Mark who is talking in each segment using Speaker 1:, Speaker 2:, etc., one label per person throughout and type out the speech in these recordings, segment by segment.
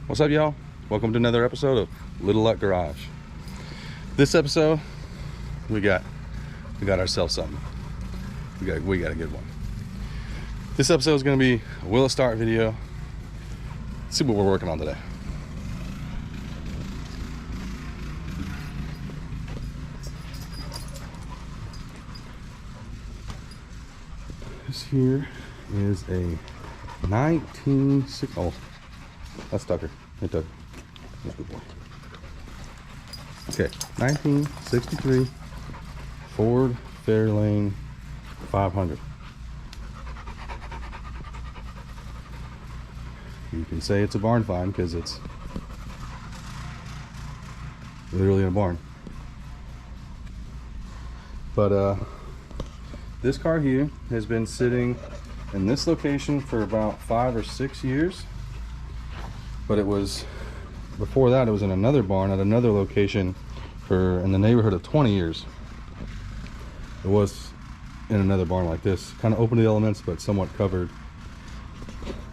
Speaker 1: What's up, y'all? Welcome to another episode of Little Luck Garage. This episode, we got ourselves something. We got a good one. This episode is going to be a will it start video. Let's see what we're working on today. This here is a 1960. Oh, that's Tucker. Hey, Tucker. That's a good boy. Okay, 1963 Ford Fairlane 500. You can say it's a barn find because it's literally in a barn. But this car here has been sitting in this location for about 5 or 6 years. But it was, before that, it was in another barn at another location for in the neighborhood of 20 years. It was in another barn like this, kind of open to the elements, but somewhat covered.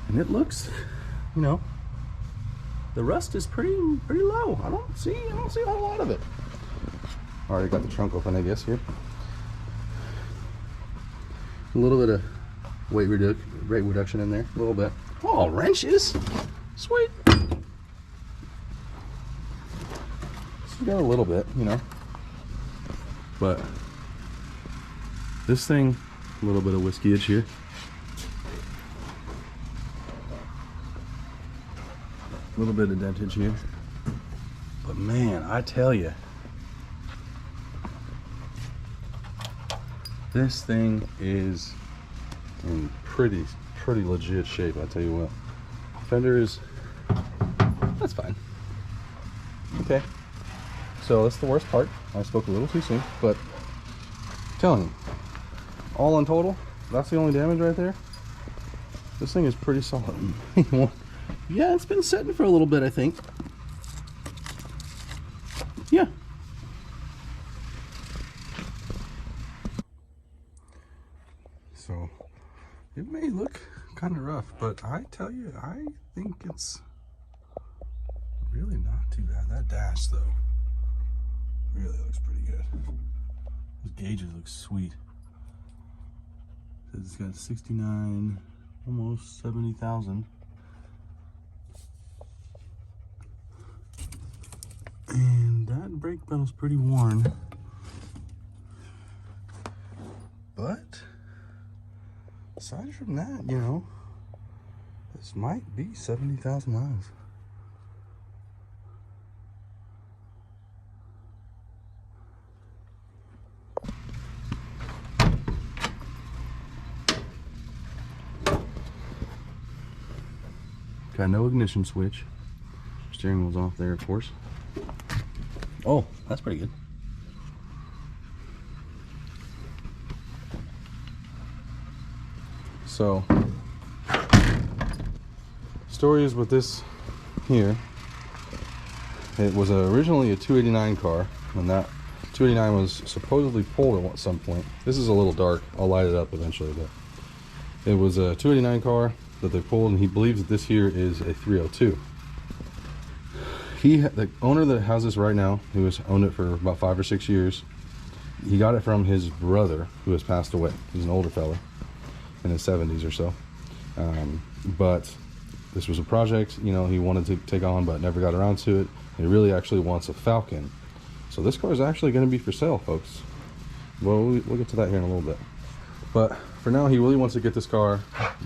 Speaker 1: And it looks, you know, the rust is pretty low. I don't see a whole lot of it. Already got the trunk open, I guess, here. A little bit of weight reduction in there, a little bit. Oh, wrenches. Sweet. It's got a little bit, you know. But this thing, a little bit of whiskeyage here. A little bit of dentage here. But man, I tell you, this thing is in pretty legit shape, I tell you what. Fender is, that's fine. Okay, so that's the worst part. I spoke a little too soon, but I'm telling you, all in total, that's the only damage right there. This thing is pretty solid. Yeah, it's been sitting for a little bit, I think. Yeah. So it may look kind of rough, but I tell you, I think it's really not too bad. That dash, though, really looks pretty good. Those gauges look sweet. It's got 69, almost 70,000. And that brake pedal's pretty worn. But aside from that, you know, this might be 70,000 miles. Got no ignition switch. Steering wheel's off there, of course. Oh, that's pretty good. So, story is with this here. It was originally a 289 car, and that 289 was supposedly pulled at some point. This is a little dark. I'll light it up eventually, but it was a 289 car that they pulled, and he believes that this here is a 302. The owner that has this right now, who has owned it for about 5 or 6 years, he got it from his brother, who has passed away. He's an older fella in his 70s or so. But this was a project, you know, he wanted to take on, but never got around to it. He really actually wants a Falcon. So this car is actually going to be for sale, folks. Well, we'll get to that here in a little bit. But for now, he really wants to get this car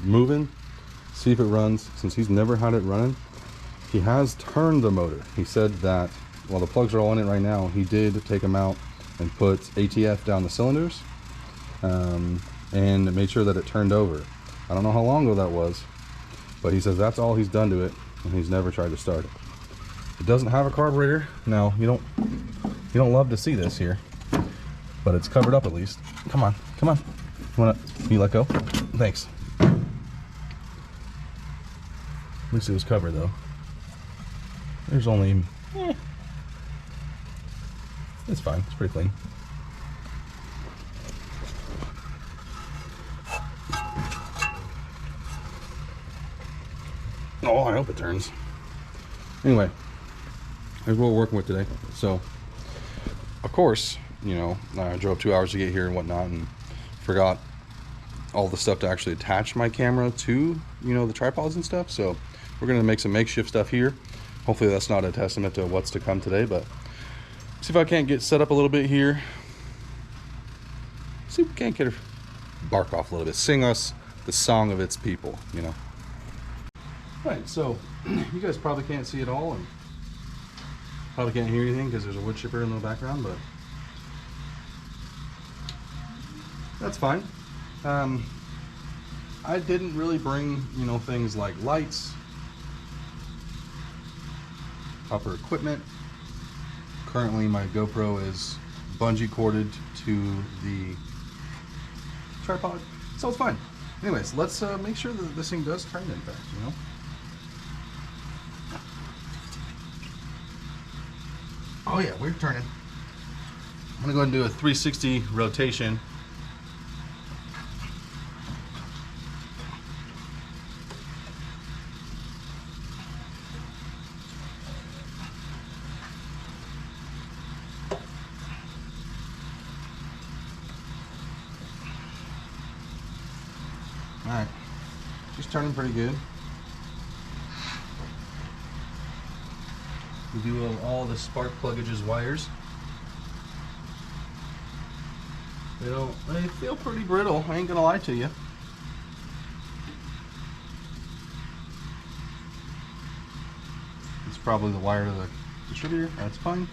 Speaker 1: moving, see if it runs. Since he's never had it running, he has turned the motor. He said that while the plugs are all in it right now, he did take them out and put ATF down the cylinders and made sure that it turned over. I don't know how long ago that was, but he says that's all he's done to it, and he's never tried to start it. It doesn't have a carburetor. Now, you don't love to see this here, but it's covered up at least. Come on. You let go? Thanks. At least it was covered, though. There's only, it's fine. It's pretty clean. Oh, I hope it turns. Anyway, here's what we're working with today. So, of course, you know, I drove 2 hours to get here and whatnot, and forgot all the stuff to actually attach my camera to, you know, the tripods and stuff. So we're gonna make some makeshift stuff here. Hopefully that's not a testament to what's to come today, but see if I can't get set up a little bit here. See if we can't get her bark off a little bit, sing us the song of its people, you know. Right, so you guys probably can't see it all and probably can't hear anything because there's a wood chipper in the background, but that's fine. I didn't really bring, you know, things like lights, proper equipment. Currently my GoPro is bungee corded to the tripod, so it's fine. Anyways, let's make sure that this thing does turn, in fact, you know. Oh yeah, we're turning. I'm gonna go ahead and do a 360 rotation. Alright, she's turning pretty good. We do all the spark pluggages wires. They feel pretty brittle, I ain't gonna lie to you. It's probably the wire to the distributor, that's fine.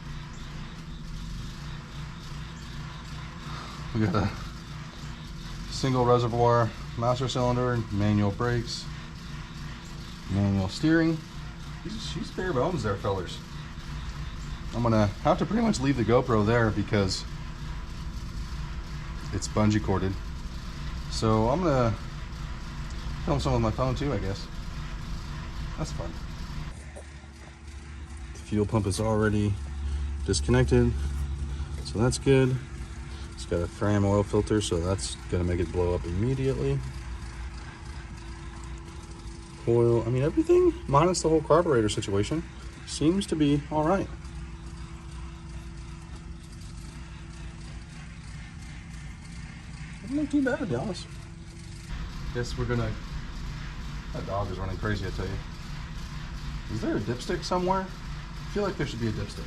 Speaker 1: We got a single reservoir master cylinder, manual brakes, manual steering. She's bare bones there, fellers. I'm gonna have to pretty much leave the GoPro there because it's bungee corded. So I'm gonna film some with my phone too, I guess. That's fun. The fuel pump is already disconnected, so that's good. It's got a Fram oil filter, so that's gonna make it blow up immediately. Coil, I mean, everything minus the whole carburetor situation seems to be all right. Doesn't look too bad, to be honest. Guess we're gonna. That dog is running crazy, I tell you. Is there a dipstick somewhere? I feel like there should be a dipstick.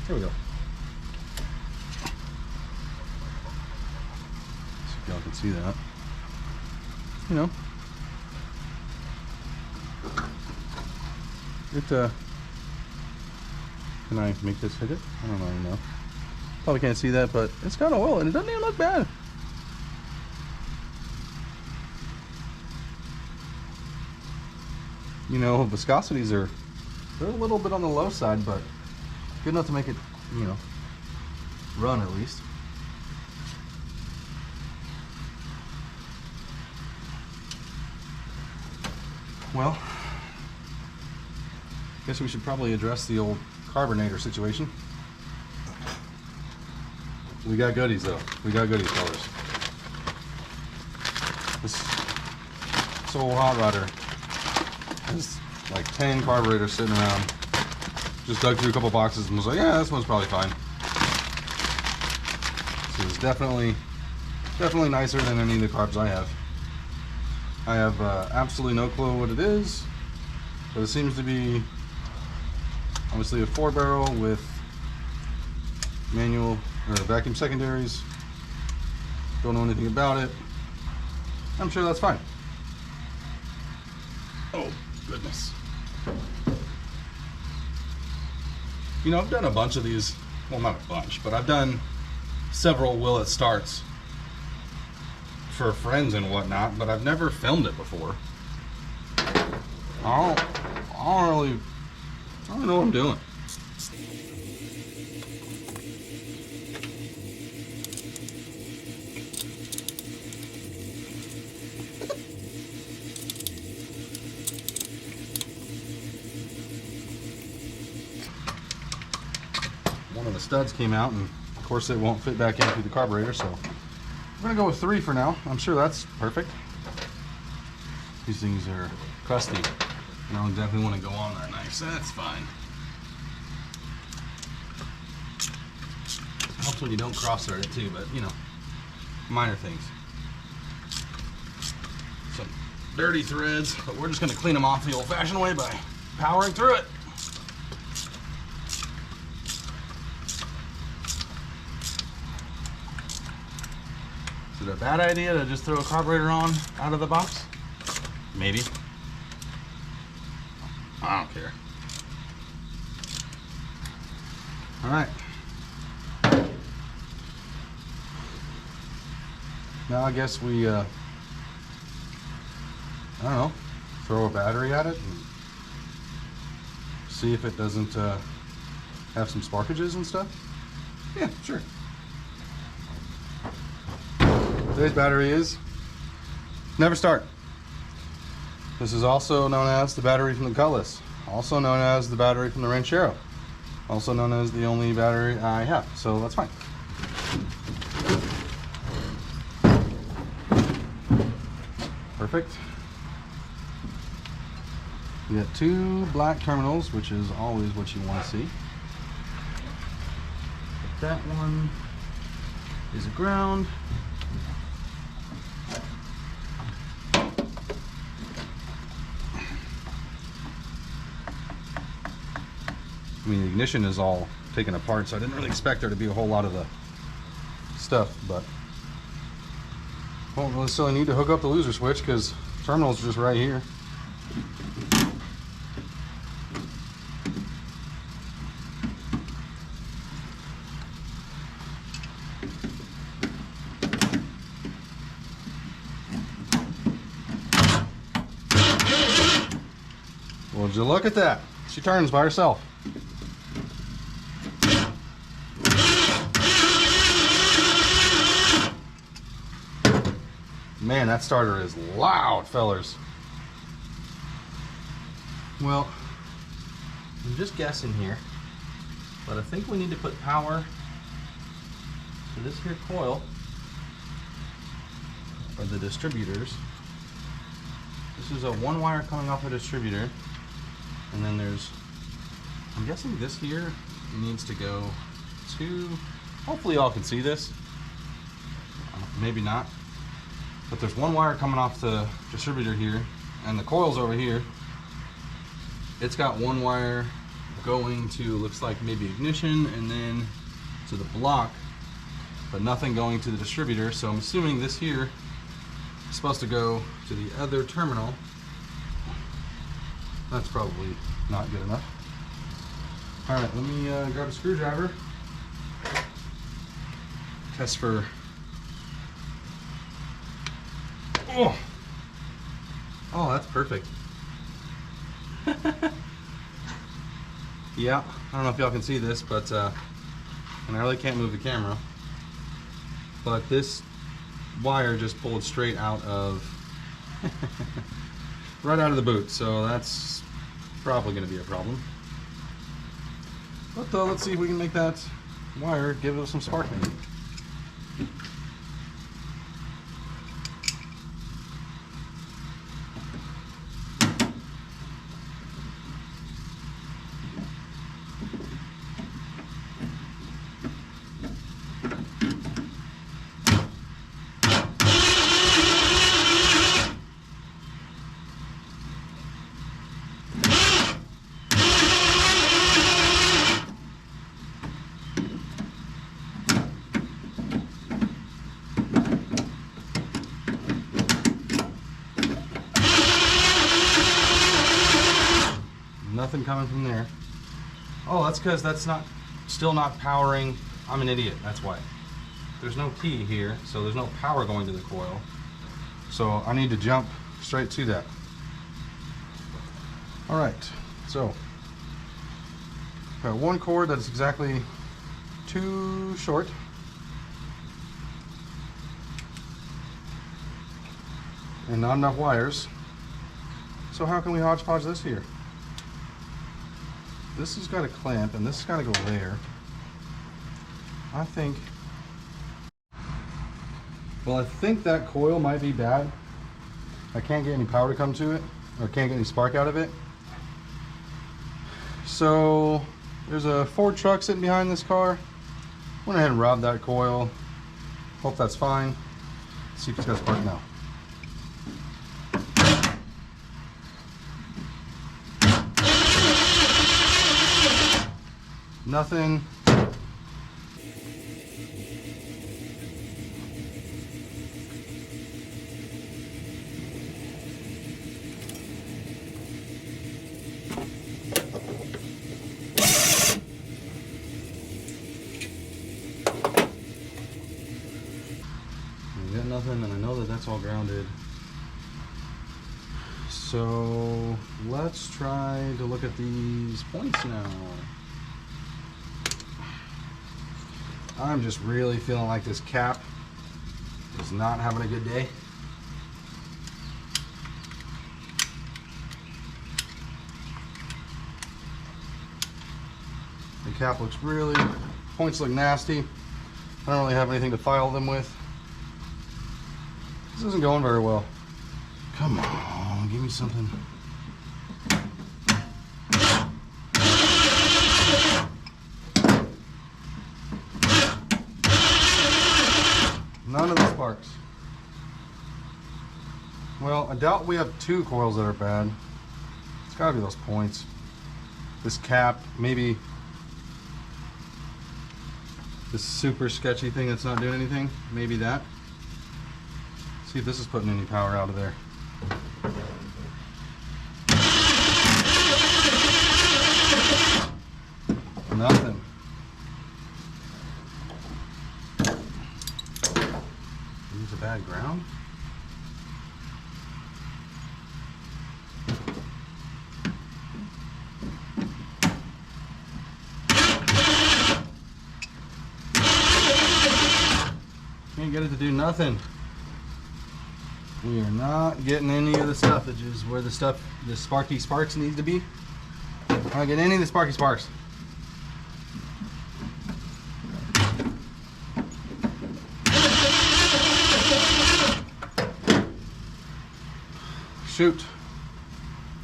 Speaker 1: Here we go. See if y'all can see that. You know. Can I make this hit it? I don't really know. Probably can't see that, but it's got oil and it doesn't even look bad. You know, viscosities they're a little bit on the low side, but good enough to make it, you know, run at least. Well, guess we should probably address the old carbonator situation. We got goodies though. We got goodies, fellas. This old hot rodder has like 10 carburetors sitting around. Just dug through a couple boxes and was like, yeah, this one's probably fine. So it's definitely nicer than any of the carbs I have. I have absolutely no clue what it is, but it seems to be obviously a 4-barrel with manual or vacuum secondaries. Don't know anything about it. I'm sure that's fine. Oh goodness. You know, I've done a bunch of these, well, not a bunch, but I've done several will it starts for friends and whatnot, but I've never filmed it before. I don't really know what I'm doing. One of the studs came out, and of course it won't fit back into the carburetor, so we're gonna go with 3 for now. I'm sure that's perfect. These things are crusty. I don't definitely want to go on that knife, so that's fine. Helps when you don't cross-thread it too, but you know, minor things. Some dirty threads, but we're just going to clean them off the old-fashioned way by powering through it. Is it a bad idea to just throw a carburetor on out of the box? Maybe. I don't care. All right. Now I guess we, I don't know, throw a battery at it and see if it doesn't have some sparkages and stuff. Yeah, sure. Today's battery is never start. This is also known as the battery from the Cutlass, also known as the battery from the Ranchero, also known as the only battery I have, so that's fine. Perfect. You got two black terminals, which is always what you want to see. That one is a ground. I mean, the ignition is all taken apart, so I didn't really expect there to be a whole lot of the stuff, but won't necessarily need to hook up the loser switch because terminal's just right here. Would you look at that? She turns by herself. Man, that starter is loud, fellers. Well, I'm just guessing here, but I think we need to put power to this here coil or the distributors. This is a one wire coming off a distributor, and then there's, I'm guessing this here needs to go to, hopefully y'all can see this, maybe not. But there's one wire coming off the distributor here, and the coil's over here. It's got one wire going to, looks like maybe ignition, and then to the block, but nothing going to the distributor. So I'm assuming this here is supposed to go to the other terminal. That's probably not good enough. All right, let me grab a screwdriver. Test for. Oh, that's perfect. Yeah, I don't know if y'all can see this, but and I really can't move the camera, but this wire just pulled straight out of right out of the boot, so that's probably going to be a problem. But let's see if we can make that wire give it some spark maybe. Nothing coming from there. Oh, that's because that's still not powering. I'm an idiot, that's why. There's no key here, so there's no power going to the coil. So I need to jump straight to that. All right, so got one cord that's exactly too short. And not enough wires. So how can we hodgepodge this here? This has got a clamp and this has got to go there. I think that coil might be bad. I can't get any power to come to it, or can't get any spark out of it. So there's a Ford truck sitting behind this car. Went ahead and robbed that coil. Hope that's fine. Let's see if it's got spark now. Nothing. We got nothing, and I know that that's all grounded. So let's try to look at these points now. I'm just really feeling like this cap is not having a good day. The cap looks really, points look nasty. I don't really have anything to file them with. This isn't going very well. Come on, give me something. None of the sparks. Well, I doubt we have two coils that are bad. It's gotta be those points. This cap, maybe this super sketchy thing that's not doing anything, maybe that. See if this is putting any power out of there. Nothing. Use a bad ground. Can't get it to do nothing. We are not getting any of the stuff that is where the stuff, the sparky sparks needs to be. Not getting any of the sparky sparks. Shoot.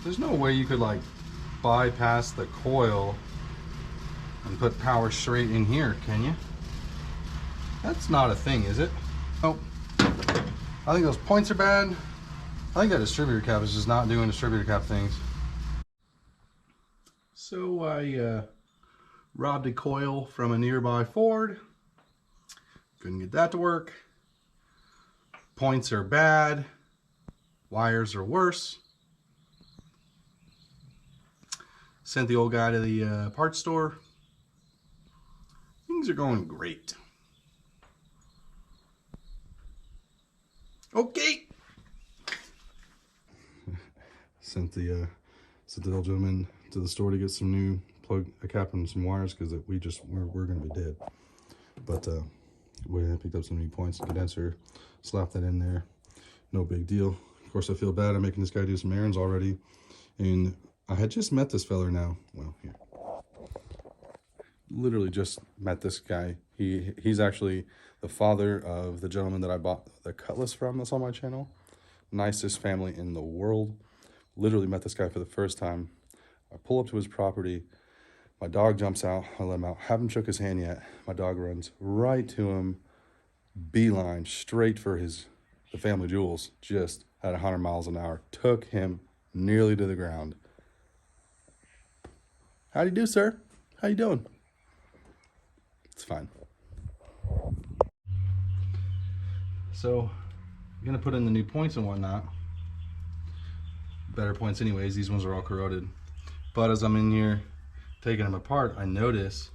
Speaker 1: There's no way you could like bypass the coil and put power straight in here, can you? That's not a thing, is it? Nope. I think those points are bad. I think that distributor cap is just not doing distributor cap things. So I robbed a coil from a nearby Ford. Couldn't get that to work. Points are bad. Wires are worse. Sent the old guy to the parts store. Things are going great. Okay. Sent the old gentleman to the store to get some new plug, a cap, and some wires because we're gonna be dead. But we picked up some new points, condenser, slapped that in there. No big deal. Of course, I feel bad. I'm making this guy do some errands already, and I had just met this feller now. Well, here, literally just met this guy. He's actually the father of the gentleman that I bought the cutlass from that's on my channel. Nicest family in the world. Literally met this guy for the first time. I pull up to his property. My dog jumps out. I let him out. Haven't shook his hand yet. My dog runs right to him. Beeline straight for the family jewels. Just at 100 miles an hour. Took him nearly to the ground. How do you do, sir? How you doing? It's fine. So, I'm gonna put in the new points and whatnot. Better points anyways, these ones are all corroded. But as I'm in here taking them apart, I notice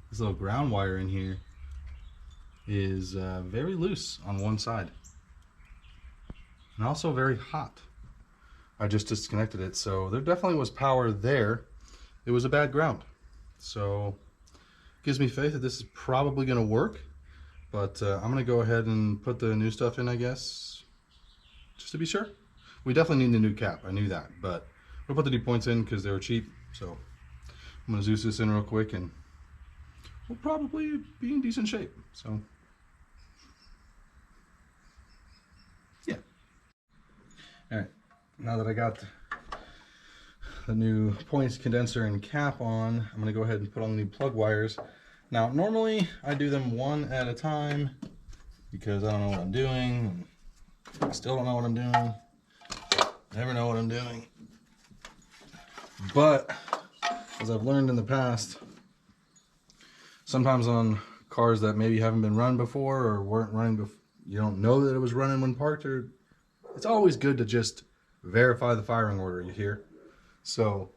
Speaker 1: this little ground wire in here is very loose on one side. And also very hot. I just disconnected it, so there definitely was power there. It was a bad ground. So, gives me faith that this is probably gonna work. But I'm gonna go ahead and put the new stuff in, I guess, just to be sure. We definitely need the new cap, I knew that, but we'll put the new points in because they were cheap. So I'm gonna Zeus this in real quick and we'll probably be in decent shape. So All right, now that I got the new points condenser and cap on, I'm gonna go ahead and put on the new plug wires. Now, normally I do them one at a time because I don't know what I'm doing. I still don't know what I'm doing. Never know what I'm doing. But as I've learned in the past, sometimes on cars that maybe haven't been run before or weren't running before, you don't know that it was running when parked, or it's always good to just verify the firing order, you hear? So,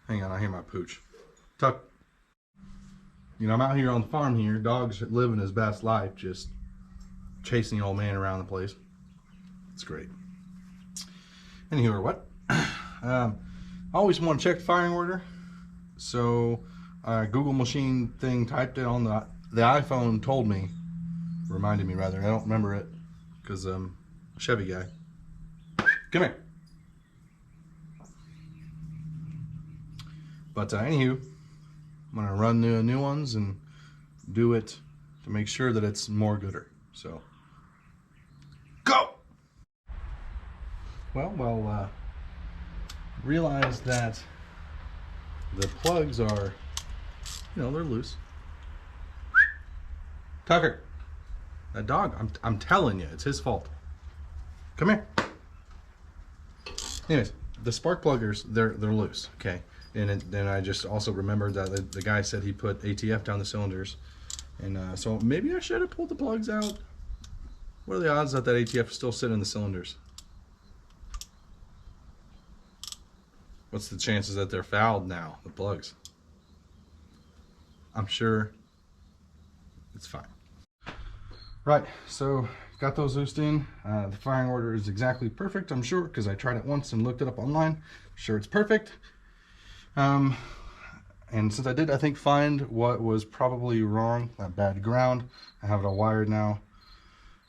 Speaker 1: hang on, I hear my pooch. Tuck. You know, I'm out here on the farm here, dog's living his best life, just chasing the old man around the place. It's great. Anywho, or what? I always want to check the firing order, so Google machine thing typed it on the iPhone, told me, reminded me rather. I don't remember it because I'm a Chevy guy. Come here. But anywho, I'm gonna run the new ones and do it to make sure that it's more gooder. So, go. Well, realize that the plugs are, you know, they're loose. Tucker, that dog, I'm telling you, it's his fault. Come here. Anyways, the spark pluggers, they're loose, okay? And then I just also remembered that the guy said he put ATF down the cylinders, and so maybe I should have pulled the plugs out. What are the odds that ATF is still sitting in the cylinders? What's the chances that they're fouled now, the plugs? I'm sure it's fine. Right, so got those loosed in. The firing order is exactly perfect, I'm sure, because I tried it once and looked it up online. Sure, it's perfect. And since I did, I think, find what was probably wrong, that bad ground, I have it all wired now.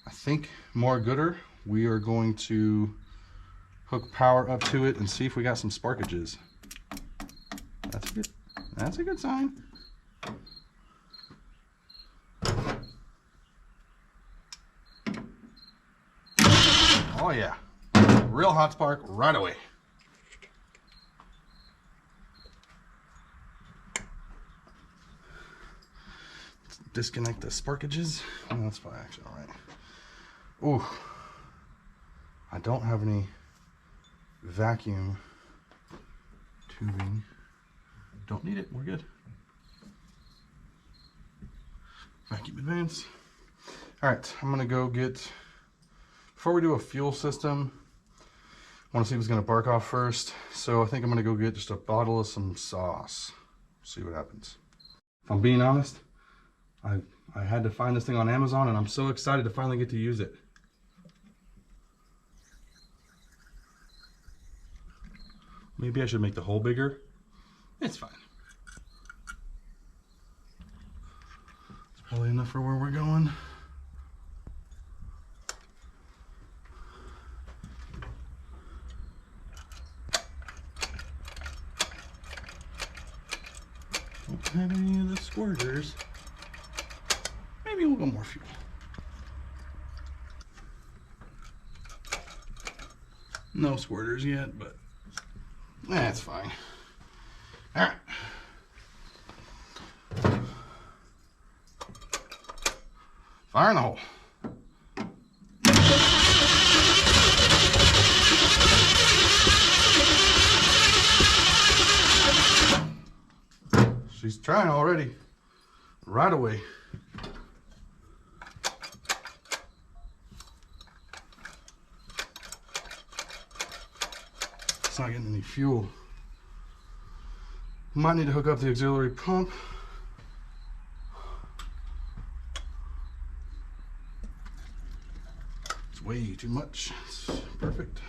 Speaker 1: I think more gooder. We are going to hook power up to it and see if we got some sparkages. That's a good sign. Oh yeah, real hot spark right away. Let's disconnect the sparkages. Oh, that's fine, actually, all right. Ooh, I don't have any vacuum tubing. Don't need it, we're good. Vacuum advance. All right, I'm gonna go get, before we do a fuel system, I want to see what's going to bark off first. So I think I'm going to go get just a bottle of some sauce. See what happens. If I'm being honest, I had to find this thing on Amazon, and I'm so excited to finally get to use it. Maybe I should make the hole bigger. It's fine. It's probably enough for where we're going. Don't have any of the squirters. Maybe we'll go more fuel. No squirters yet, but that's fine. All right. Fire in the hole. She's trying already, right away. It's not getting any fuel. Might need to hook up the auxiliary pump. It's way too much. It's perfect.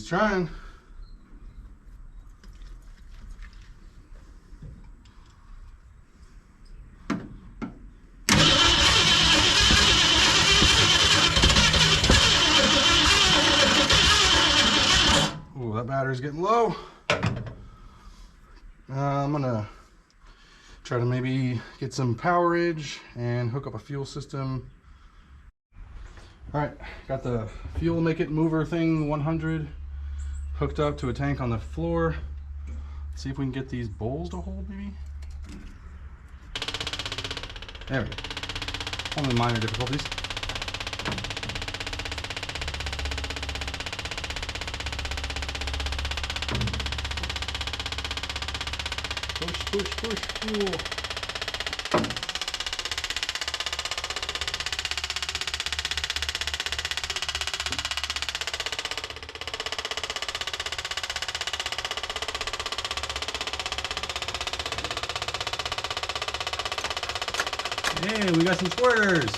Speaker 1: He's trying. Ooh, that battery's getting low. I'm gonna try to maybe get some powerage and hook up a fuel system. All right, got the fuel make it mover thing 100 hooked up to a tank on the floor. Let's see if we can get these bowls to hold, maybe. There we go. Only minor difficulties. Push, fuel. Hey, we got some squirters.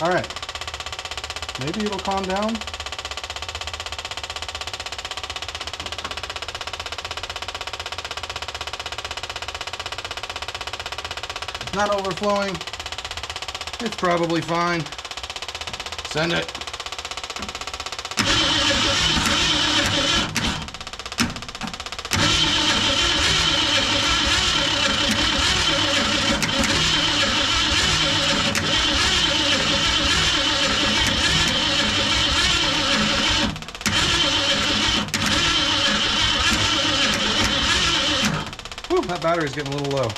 Speaker 1: All right, maybe it'll calm down. Not overflowing. It's probably fine. Send it. Whew, that battery's getting a little low.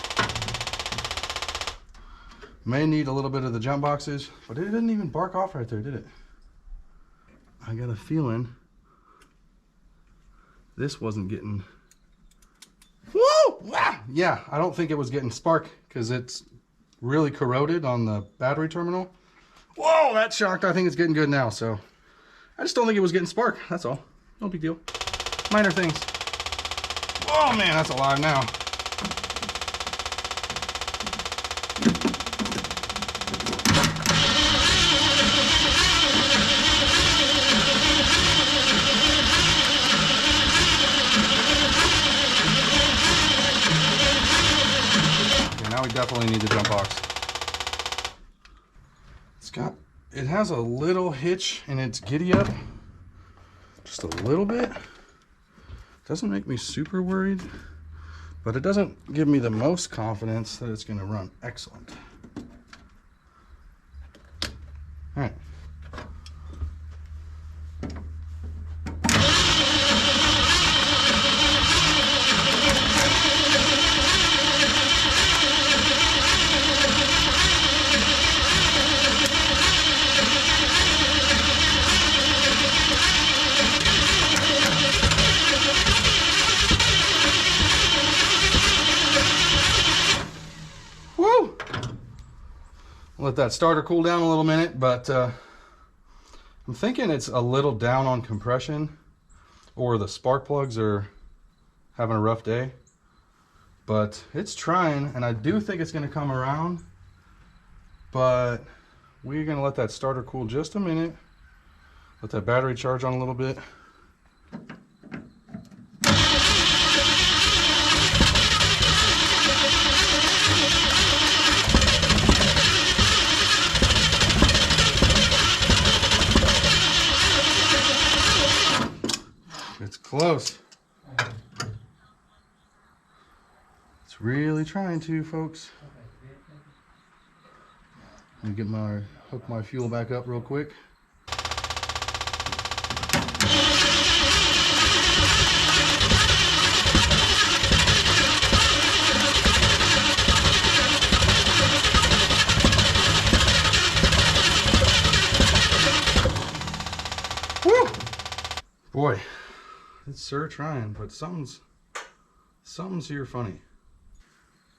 Speaker 1: May need a little bit of the jump boxes, but it didn't even bark off right there, did it? I got a feeling this wasn't getting... Whoa! Wow! Yeah, I don't think it was getting spark because it's really corroded on the battery terminal. Whoa, that shocked. I think it's getting good now, so I just don't think it was getting spark. That's all. No big deal. Minor things. Oh man, that's alive now. Now we definitely need the jump box. It has a little hitch in its giddy up, just a little bit. Doesn't make me super worried, but it doesn't give me the most confidence that it's going to run excellent. All right. Let that starter cool down a little minute, but I'm thinking it's a little down on compression, or the spark plugs are having a rough day, but it's trying, and I do think it's going to come around, but we're going to let that starter cool just a minute, let that battery charge on a little bit. It's close. It's really trying to, folks. Let me hook my fuel back up real quick. Woo! Boy. It's sure trying, but something's here funny.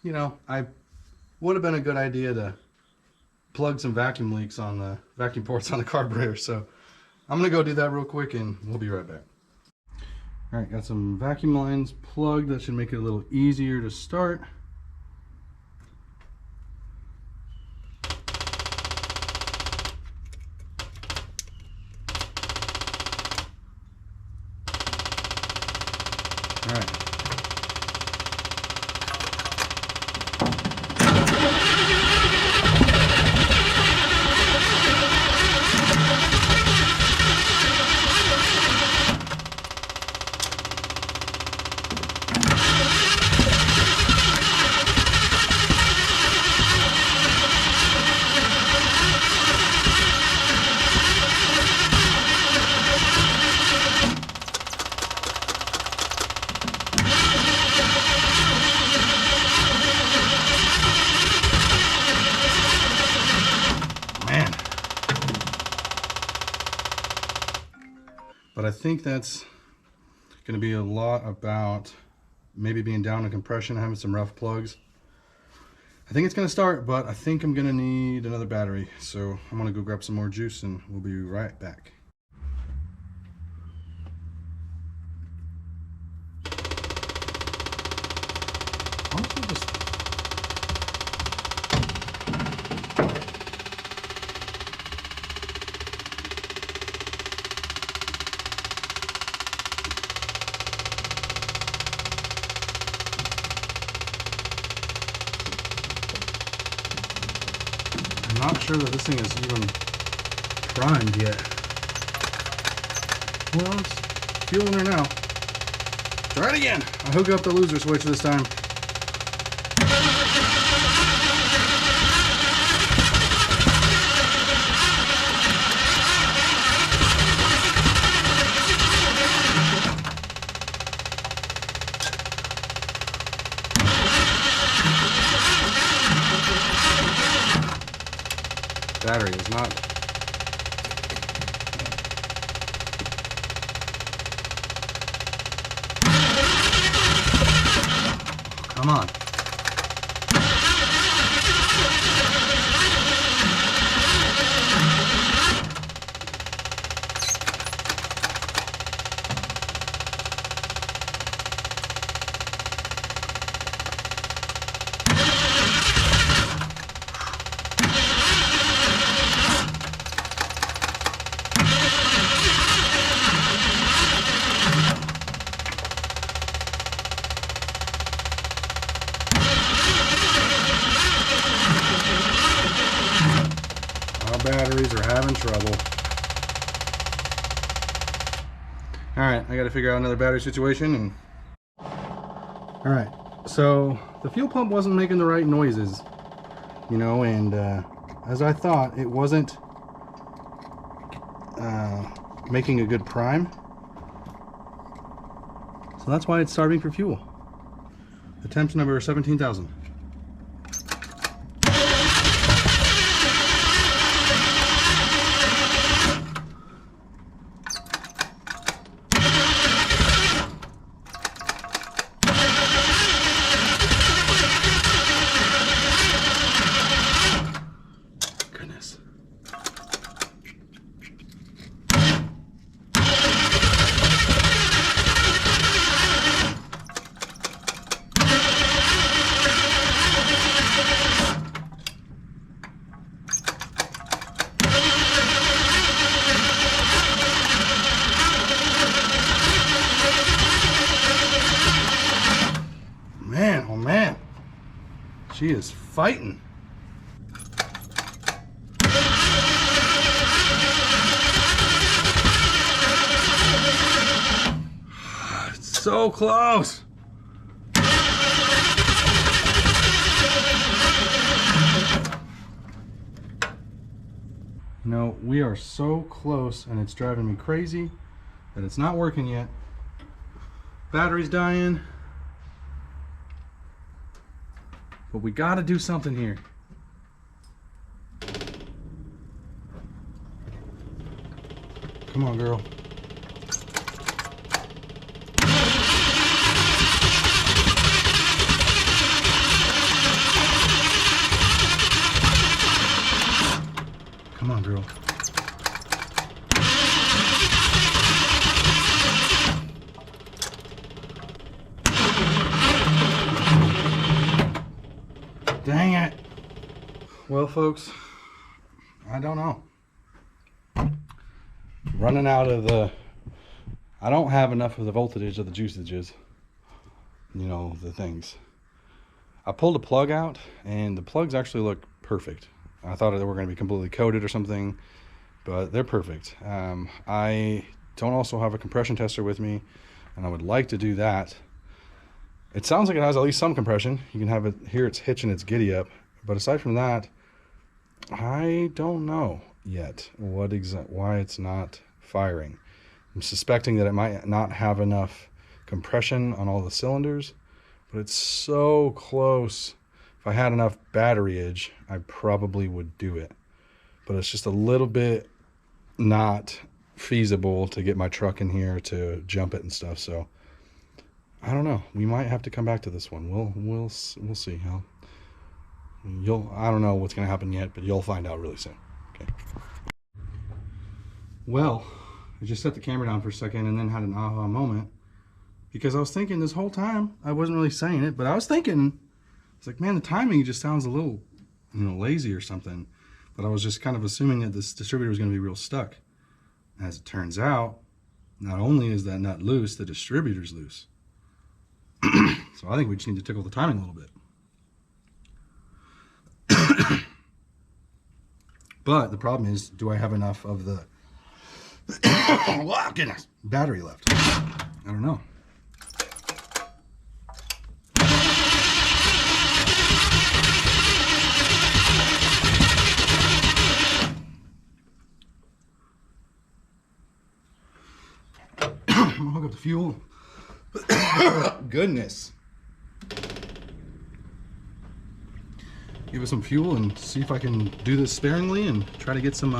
Speaker 1: You know, I would have been a good idea to plug some vacuum leaks on the vacuum ports on the carburetor, so I'm gonna go do that real quick and we'll be right back. All right, got some vacuum lines plugged. That should make it a little easier to start. I think that's going to be a lot about maybe being down in compression, having some rough plugs. I think it's going to start, but I think I'm going to need another battery. So I'm going to go grab some more juice and we'll be right back. Honestly, just I'm not sure that this thing is even primed yet. Well, it's fueling her now. Try it again. I hook up the loser switch this time. Battery is not. Come on. Batteries are having trouble. Alright, I gotta figure out another battery situation. And alright, so the fuel pump wasn't making the right noises, you know, and as I thought, it wasn't making a good prime. So that's why it's starving for fuel. The temps number 17,000. Man, oh man, she is fighting. It's so close. You know, we are so close and it's driving me crazy that it's not working yet. Battery's dying. But we gotta do something here. Come on, girl. Come on, girl. Dang it. Well, folks, I don't know. Running out of I don't have enough of the voltage of the juicages, you know, the things. I pulled a plug out and the plugs actually look perfect. I thought they were going to be completely coated or something, but they're perfect. I don't also have a compression tester with me, and I would like to do that. It sounds like it has at least some compression. You can have it here, it's hitching its giddy up. But aside from that, I don't know yet why it's not firing. I'm suspecting that it might not have enough compression on all the cylinders, but it's so close. If I had enough batteryage, I probably would do it. But it's just a little bit not feasible to get my truck in here to jump it and stuff. So I don't know. We might have to come back to this one. We'll see how. I don't know what's gonna happen yet, but you'll find out really soon. Okay. Well, I just set the camera down for a second and then had an aha moment, because I was thinking this whole time, I wasn't really saying it, but I was thinking, it's like, man, the timing just sounds a little, lazy or something. But I was just kind of assuming that this distributor was going to be real stuck. As it turns out, not only is that nut loose, the distributor's loose. So I think we just need to tickle the timing a little bit. But the problem is, do I have enough of the oh, goodness, battery left? I don't know. I'm gonna hook up the fuel. Goodness. Give it some fuel and see if I can do this sparingly and try to get some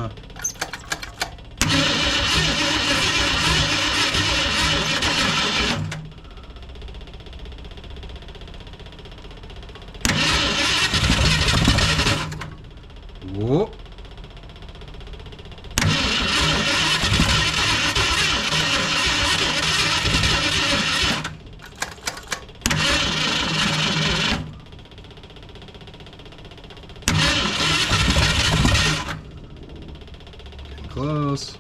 Speaker 1: whoa. Close.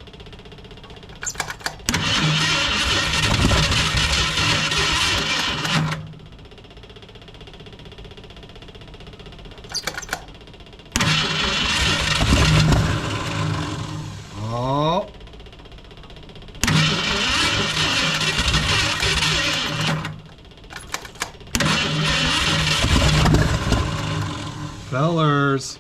Speaker 1: Oh. Fellers.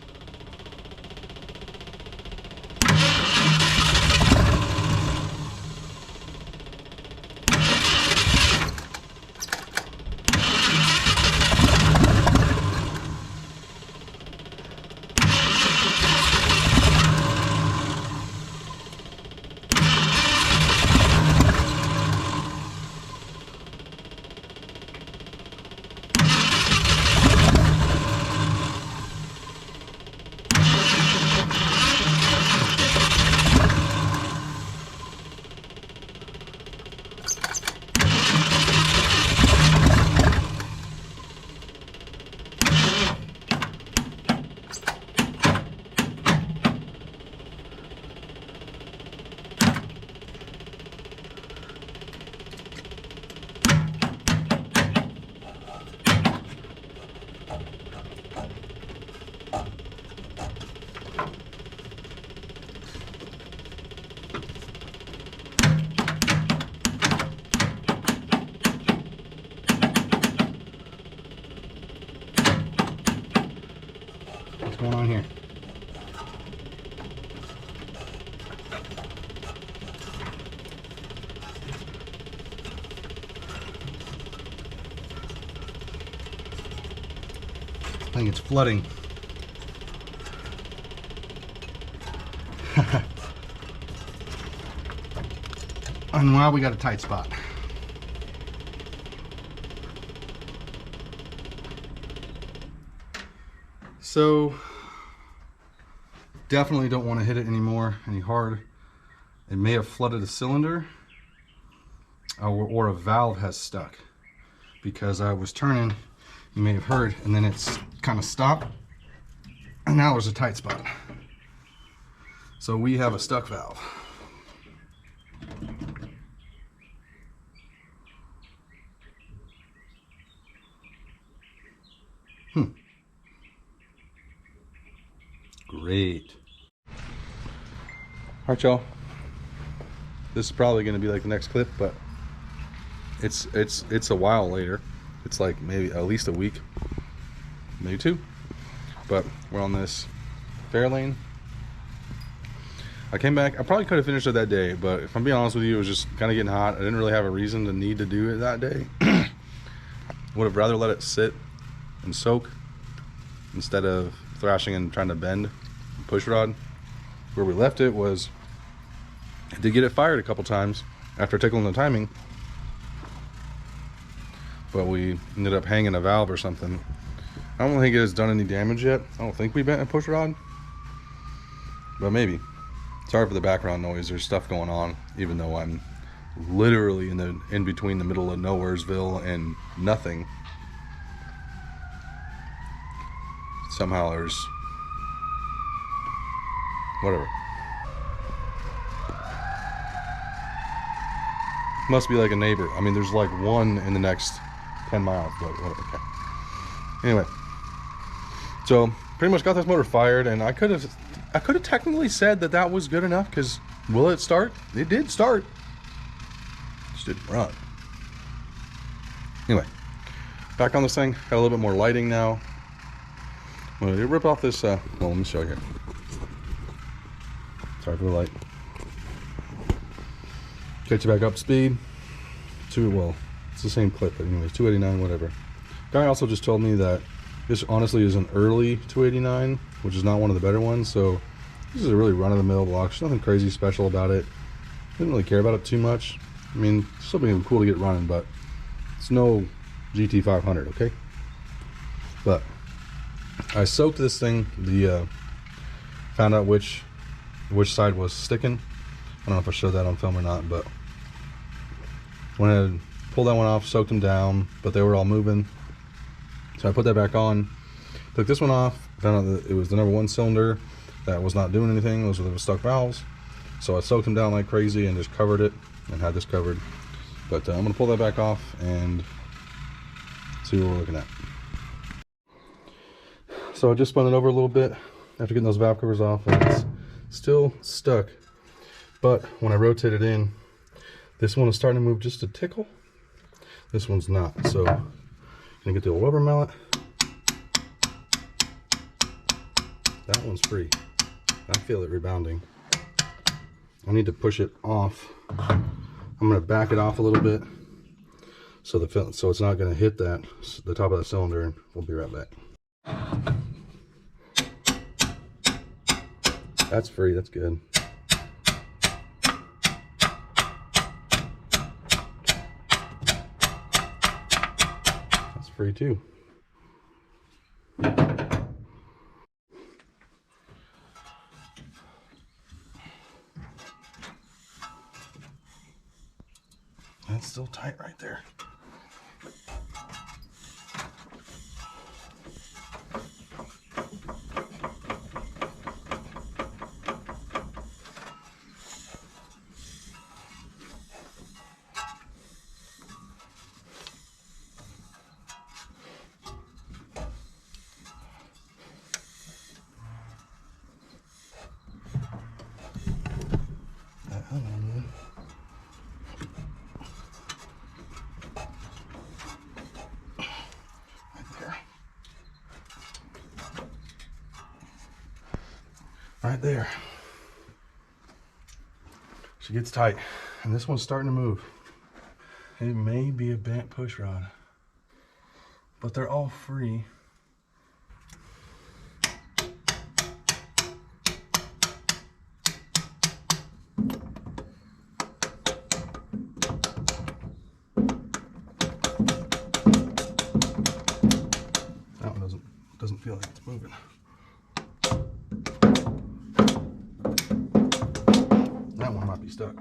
Speaker 1: What's going on here? I think it's flooding. And now we got a tight spot. So definitely don't want to hit it anymore, any hard. It may have flooded a cylinder, or a valve has stuck, because I was turning, you may have heard, and then it's kind of stopped, and now there's a tight spot. So we have a stuck valve. Great. All right, y'all. This is probably going to be like the next clip, but it's a while later. It's like maybe at least a week, maybe two. But we're on this Fairlane. I came back. I probably could have finished it that day, but if I'm being honest with you, it was just kind of getting hot. I didn't really have a reason to need to do it that day. Would have rather let it sit and soak instead of thrashing and trying to bend push rod. Where we left it was I did get it fired a couple times after tickling the timing, but we ended up hanging a valve or something. I don't think it has done any damage yet. I don't think we bent a push rod, but maybe. Sorry for the background noise. There's stuff going on, even though I'm literally in between the middle of Nowheresville and nothing. Somehow there's whatever. Must be like a neighbor. I mean, there's like one in the next 10 miles, but whatever. Okay. Anyway, so pretty much got this motor fired, and I could have technically said that that was good enough, because will it start? It did start. Just didn't run. Anyway, back on this thing. Got a little bit more lighting now. I'm gonna rip off this. Well, let me show you here. Sorry for the light. Get you back up to speed. Well, it's the same clip, but anyways, 289, whatever. Guy also just told me that this honestly is an early 289, which is not one of the better ones. So this is a really run-of-the-mill block. There's nothing crazy special about it. Didn't really care about it too much. I mean, it's still being cool to get running, but it's no GT500, okay? But I soaked this thing. Found out which side was sticking. I don't know if I showed that on film or not, but went ahead and pulled that one off, soaked them down, but they were all moving. So I put that back on, took this one off, found out that it was the number 1 cylinder that was not doing anything. Those were the stuck valves. So I soaked them down like crazy and just covered it and had this covered. But I'm gonna pull that back off and see what we're looking at. So I just spun it over a little bit after getting those valve covers off, and it's still stuck. But when I rotate it in, this one is starting to move just a tickle. This one's not. So I'm gonna get the old rubber mallet. That one's free. I feel it rebounding. I need to push it off. I'm gonna back it off a little bit so it's not gonna hit the top of the cylinder, and we'll be right back. That's free. That's good. That's free too. That's still tight right there. Right there. She gets tight, and this one's starting to move. It may be a bent push rod, but they're all free. That one doesn't feel like it's moving. That one might be stuck.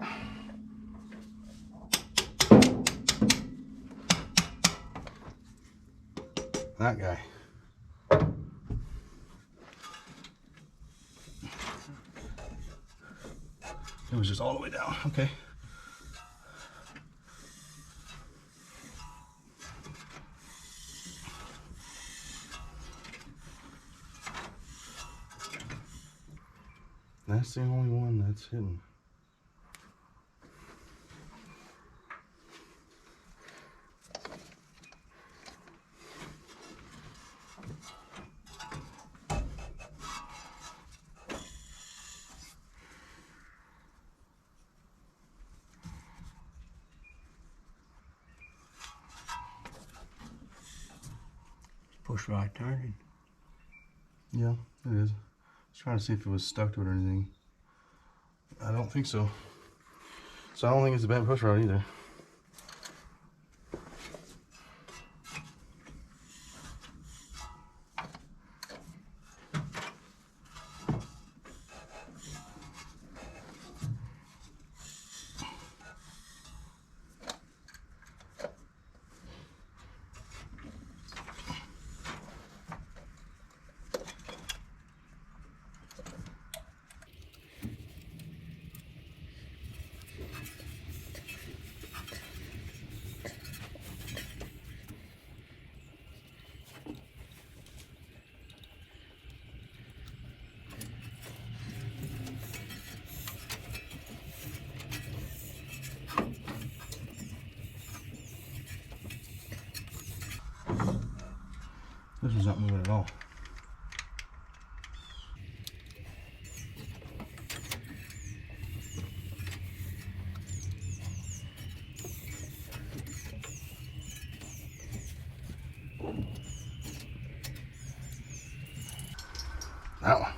Speaker 1: That guy. It was just all the way down. Okay. That's the only one that's hidden.
Speaker 2: Push rod turning.
Speaker 1: Yeah, it is. Just trying to see if it was stuck to it or anything. I don't think so. So I don't think it's a bent push rod either. This one's not moving at all. That one.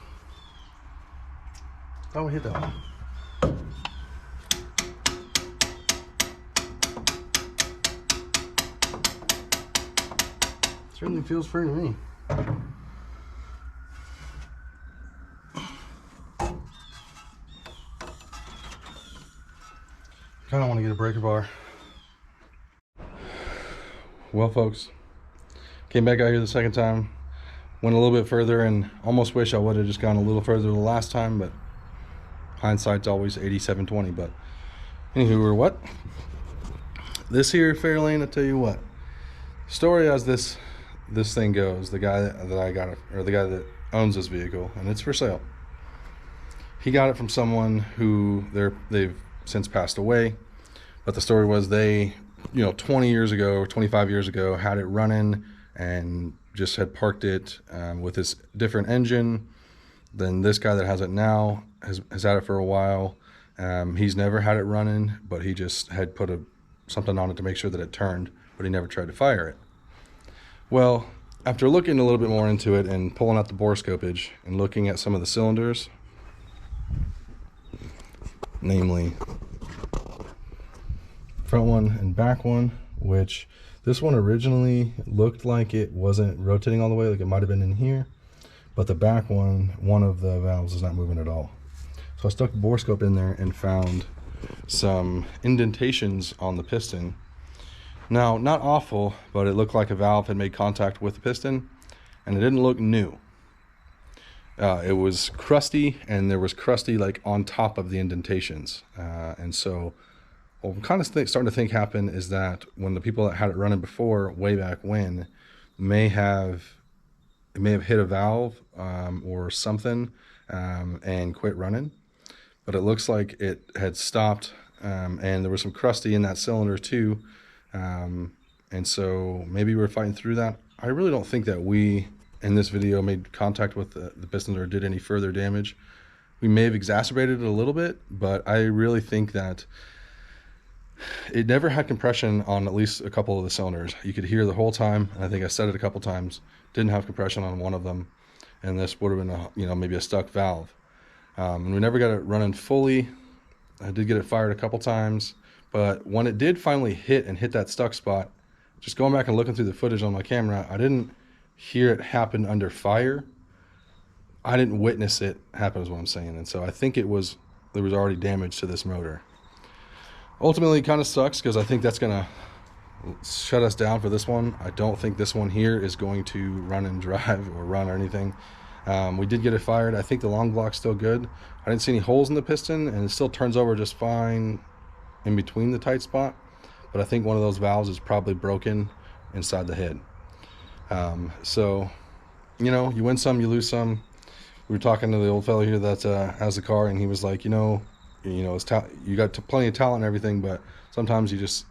Speaker 1: Thought we hit that one. Certainly feels free to me. Kind of want to get a breaker bar. Well, folks, came back out here the second time, went a little bit further, and almost wish I would have just gone a little further the last time, but hindsight's always 87/20. But anywho, or what? This here Fairlane, I tell you what. Story as this thing goes, the guy that I got it, or the guy that owns this vehicle, and it's for sale. He got it from someone who they've since passed away, but the story was they, 20 years ago or 25 years ago, had it running and just had parked it with this different engine than this guy that has it now has had it for a while. He's never had it running, but he just had put something on it to make sure that it turned, but he never tried to fire it. Well, after looking a little bit more into it and pulling out the bore scopage and looking at some of the cylinders, namely front one and back one, which this one originally looked like it wasn't rotating all the way, like it might have been in here, but the back one of the valves is not moving at all. So I stuck the bore scope in there and found some indentations on the piston. Now, not awful, but it looked like a valve had made contact with the piston, and it didn't look new. It was crusty, and there was crusty like on top of the indentations. And so what I'm kind of starting to think happened is that when the people that had it running before, way back when, it may have hit a valve or something and quit running. But it looks like it had stopped, and there was some crusty in that cylinder too. And so maybe we're fighting through that. I really don't think that we in this video made contact with the piston or did any further damage. We may have exacerbated it a little bit, but I really think that it never had compression on at least a couple of the cylinders. You could hear the whole time, and I think I said it a couple times, didn't have compression on one of them, and this would have been maybe a stuck valve. And we never got it running fully. I did get it fired a couple times, but when it did finally hit that stuck spot, just going back and looking through the footage on my camera, I didn't hear it happen under fire. I didn't witness it happen is what I'm saying. And so I think there was already damage to this motor. Ultimately, it kind of sucks because I think that's going to shut us down for this one. I don't think this one here is going to run and drive or run or anything. We did get it fired. I think the long block's still good. I didn't see any holes in the piston, and it still turns over just fine in between the tight spot. But I think one of those valves is probably broken inside the head. So, you win some, you lose some. We were talking to the old fellow here that has the car, and he was like, you got plenty of talent and everything, but sometimes you just,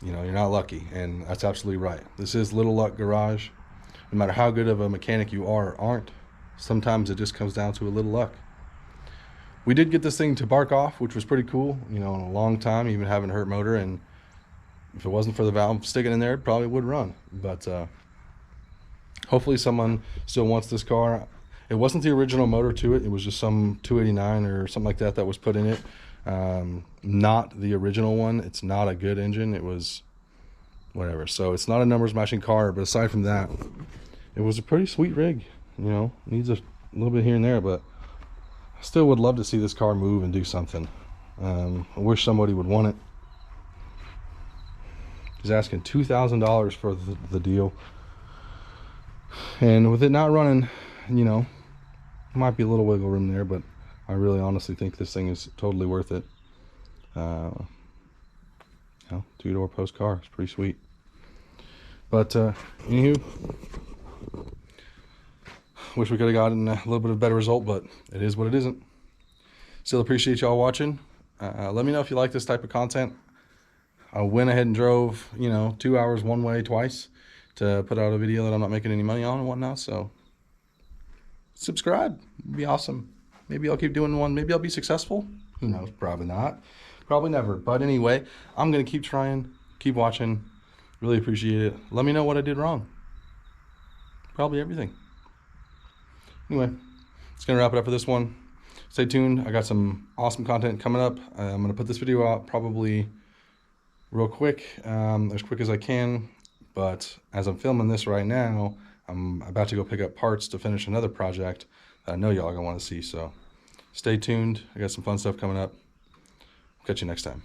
Speaker 1: you're not lucky, and that's absolutely right. This is Little Luck Garage. No matter how good of a mechanic you are or aren't, sometimes it just comes down to a little luck. We did get this thing to bark off, which was pretty cool. In a long time, even having a hurt motor, and if it wasn't for the valve sticking in there, it probably would run. But hopefully someone still wants this car. It wasn't the original motor to it. It was just some 289 or something like that was put in it. Not the original one. It's not a good engine. It was whatever. So it's not a numbers matching car, but aside from that, it was a pretty sweet rig. You know, needs a little bit here and there, but I still would love to see this car move and do something. I wish somebody would want it. He's asking $2,000 for the deal, and with it not running, you know, might be a little wiggle room there, but I really honestly think this thing is totally worth it. You know, 2-door post car. It's pretty sweet. But anywho, wish we could have gotten a little bit of a better result, but it is what it isn't. Still appreciate y'all watching. Let me know if you like this type of content. I went ahead and drove, you know, 2 hours one way twice to put out a video that I'm not making any money on and whatnot. So subscribe. It'd be awesome. Maybe I'll keep doing one. Maybe I'll be successful. Who knows? Probably not. Probably never. But anyway, I'm going to keep trying, keep watching. Really appreciate it. Let me know what I did wrong. Probably everything. Anyway, it's going to wrap it up for this one. Stay tuned. I got some awesome content coming up. I'm going to put this video out probably real quick, as quick as I can. But as I'm filming this right now, I'm about to go pick up parts to finish another project that I know y'all are going to want to see. So stay tuned. I got some fun stuff coming up. Catch you next time.